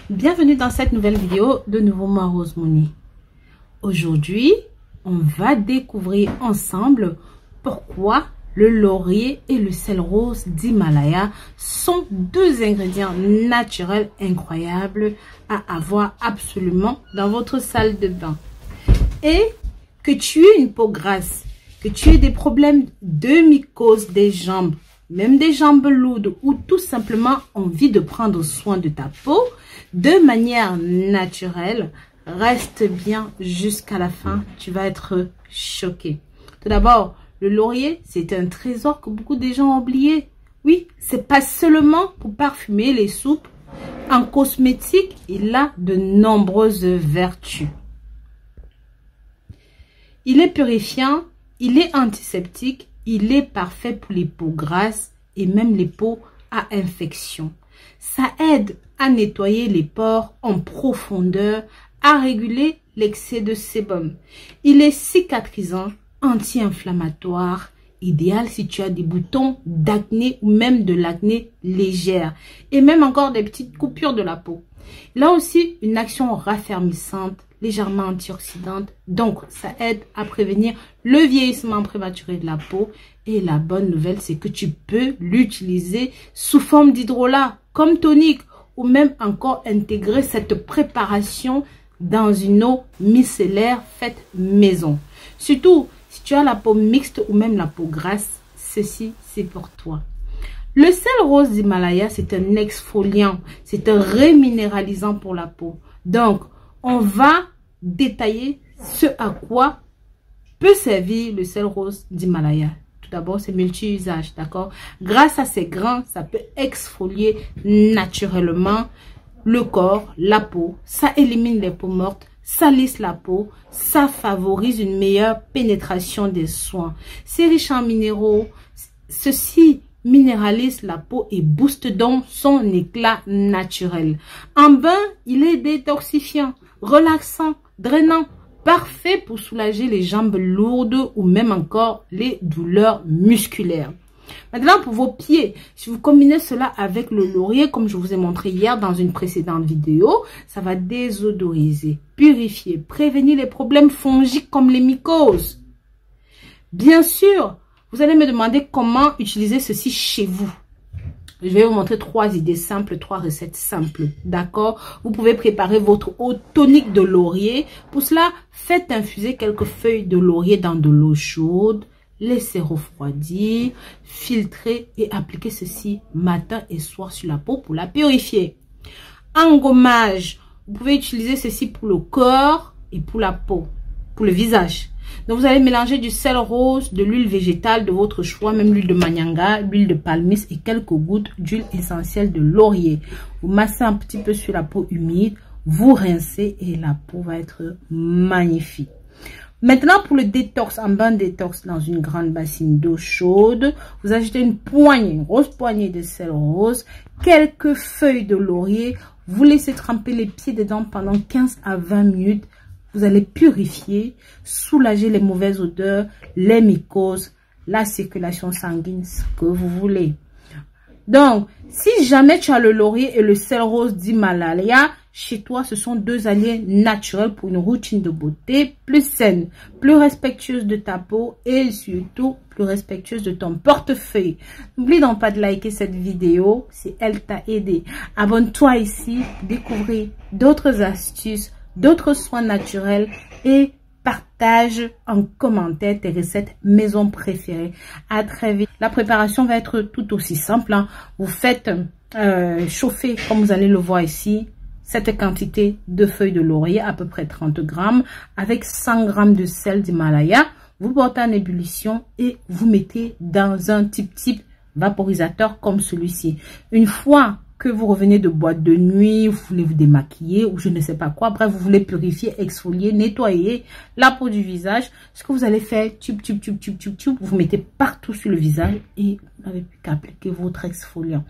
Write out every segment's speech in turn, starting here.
Bienvenue dans cette nouvelle vidéo de Nouveau Moi Rose Mouni. Aujourd'hui, on va découvrir ensemble pourquoi le laurier et le sel rose d'Himalaya sont deux ingrédients naturels incroyables à avoir absolument dans votre salle de bain. Et que tu aies une peau grasse, que tu aies des problèmes de mycose des jambes, même des jambes lourdes ou tout simplement envie de prendre soin de ta peau de manière naturelle, reste bien jusqu'à la fin, tu vas être choqué. Tout d'abord, le laurier, c'est un trésor que beaucoup de gens ont oublié. Oui, c'est pas seulement pour parfumer les soupes. En cosmétique, il a de nombreuses vertus. Il est purifiant, il est antiseptique, il est parfait pour les peaux grasses et même les peaux à infection. Ça aide à nettoyer les pores en profondeur, à réguler l'excès de sébum. Il est cicatrisant, anti-inflammatoire, idéal si tu as des boutons d'acné ou même de l'acné légère et même encore des petites coupures de la peau. Il a aussi une action raffermissante, légèrement antioxydante, donc ça aide à prévenir le vieillissement prématuré de la peau. Et la bonne nouvelle, c'est que tu peux l'utiliser sous forme d'hydrolat comme tonique ou même encore intégrer cette préparation dans une eau micellaire faite maison. Surtout si tu as la peau mixte ou même la peau grasse, ceci c'est pour toi. Le sel rose d'Himalaya, c'est un exfoliant, c'est un reminéralisant pour la peau. Donc, on va détailler ce à quoi peut servir le sel rose d'Himalaya. Tout d'abord, c'est multi-usage, d'accord? Grâce à ces grains, ça peut exfolier naturellement le corps, la peau. Ça élimine les peaux mortes, ça lisse la peau, ça favorise une meilleure pénétration des soins. C'est riche en minéraux. Ceci minéralise la peau et booste donc son éclat naturel. En bain, il est détoxifiant, relaxant, drainant, parfait pour soulager les jambes lourdes ou même encore les douleurs musculaires. Maintenant, pour vos pieds, si vous combinez cela avec le laurier, comme je vous ai montré hier dans une précédente vidéo, ça va désodoriser, purifier, prévenir les problèmes fongiques comme les mycoses. Bien sûr, vous allez me demander comment utiliser ceci chez vous. Je vais vous montrer 3 idées simples, 3 recettes simples, d'accord? Vous pouvez préparer votre eau tonique de laurier. Pour cela, faites infuser quelques feuilles de laurier dans de l'eau chaude. Laissez refroidir, filtrer et appliquer ceci matin et soir sur la peau pour la purifier. Engommage, vous pouvez utiliser ceci pour le corps et pour la peau, pour le visage. Donc, vous allez mélanger du sel rose, de l'huile végétale de votre choix, même l'huile de manianga, l'huile de palmis et quelques gouttes d'huile essentielle de laurier. Vous massez un petit peu sur la peau humide, vous rincez et la peau va être magnifique. Maintenant, pour le détox, en bain détox dans une grande bassine d'eau chaude, vous ajoutez une grosse poignée de sel rose, quelques feuilles de laurier, vous laissez tremper les pieds dedans pendant 15 à 20 minutes. Vous allez purifier, soulager les mauvaises odeurs, les mycoses, la circulation sanguine, ce que vous voulez. Donc, si jamais tu as le laurier et le sel rose d'Himalaya, chez toi, ce sont deux alliés naturels pour une routine de beauté plus saine, plus respectueuse de ta peau et surtout plus respectueuse de ton portefeuille. N'oublie donc pas de liker cette vidéo si elle t'a aidé. Abonne-toi ici pour découvrir d'autres astuces, d'autres soins naturels et partage en commentaire tes recettes maison préférées. À très vite. La préparation va être tout aussi simple, hein. Vous faites chauffer, comme vous allez le voir ici, cette quantité de feuilles de laurier, à peu près 30 grammes, avec 100 grammes de sel d'Himalaya. Vous portez en ébullition et vous mettez dans un type vaporisateur comme celui-ci. Une fois que vous revenez de boîte de nuit, vous voulez vous démaquiller ou je ne sais pas quoi, bref, vous voulez purifier, exfolier, nettoyer la peau du visage, ce que vous allez faire, vous mettez partout sur le visage et vous n'avez plus qu'à appliquer votre exfoliant.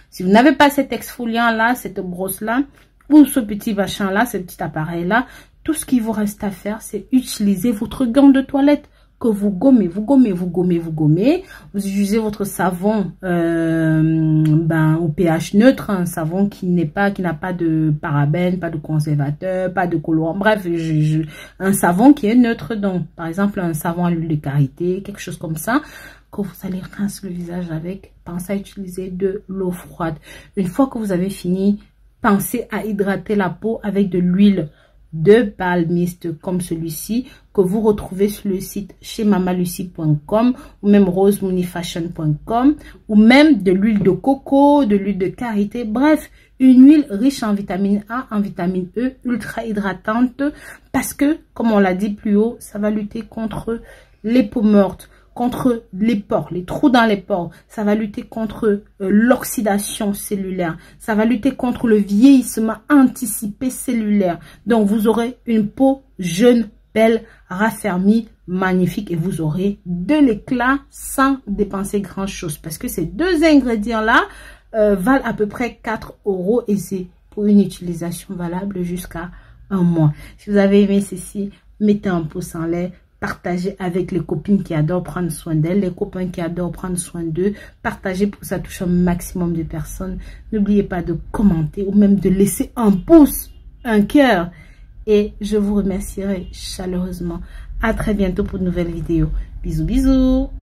Si vous n'avez pas cet exfoliant là, cette brosse là, ou ce petit machin là, ce petit appareil là, tout ce qu'il vous reste à faire, c'est utiliser votre gant de toilette que vous gommez, vous gommez. Vous utilisez votre savon au pH neutre, un savon qui n'a pas de parabènes, pas de conservateur, pas de colorant. Bref, un savon qui est neutre. Donc, par exemple, un savon à l'huile de karité, quelque chose comme ça, que vous allez rincer le visage avec. Pensez à utiliser de l'eau froide. Une fois que vous avez fini, pensez à hydrater la peau avec de l'huile de palmiste comme celui-ci que vous retrouvez sur le site chez mamalucie.com ou même rosemooneyfashion.com ou même de l'huile de coco, de l'huile de karité, bref, une huile riche en vitamine A, en vitamine E, ultra hydratante parce que, comme on l'a dit plus haut, ça va lutter contre les peaux mortes, contre les pores, les trous dans les pores. Ça va lutter contre l'oxydation cellulaire. Ça va lutter contre le vieillissement anticipé cellulaire. Donc, vous aurez une peau jeune, belle, raffermie, magnifique et vous aurez de l'éclat sans dépenser grand chose. Parce que ces deux ingrédients-là valent à peu près 4 € et c'est pour une utilisation valable jusqu'à un mois. Si vous avez aimé ceci, mettez un pouce en l'air. Partagez avec les copines qui adorent prendre soin d'elles, les copains qui adorent prendre soin d'eux. Partagez pour que ça touche un maximum de personnes. N'oubliez pas de commenter ou même de laisser un pouce, un cœur. Et je vous remercierai chaleureusement. À très bientôt pour de nouvelles vidéos. Bisous, bisous.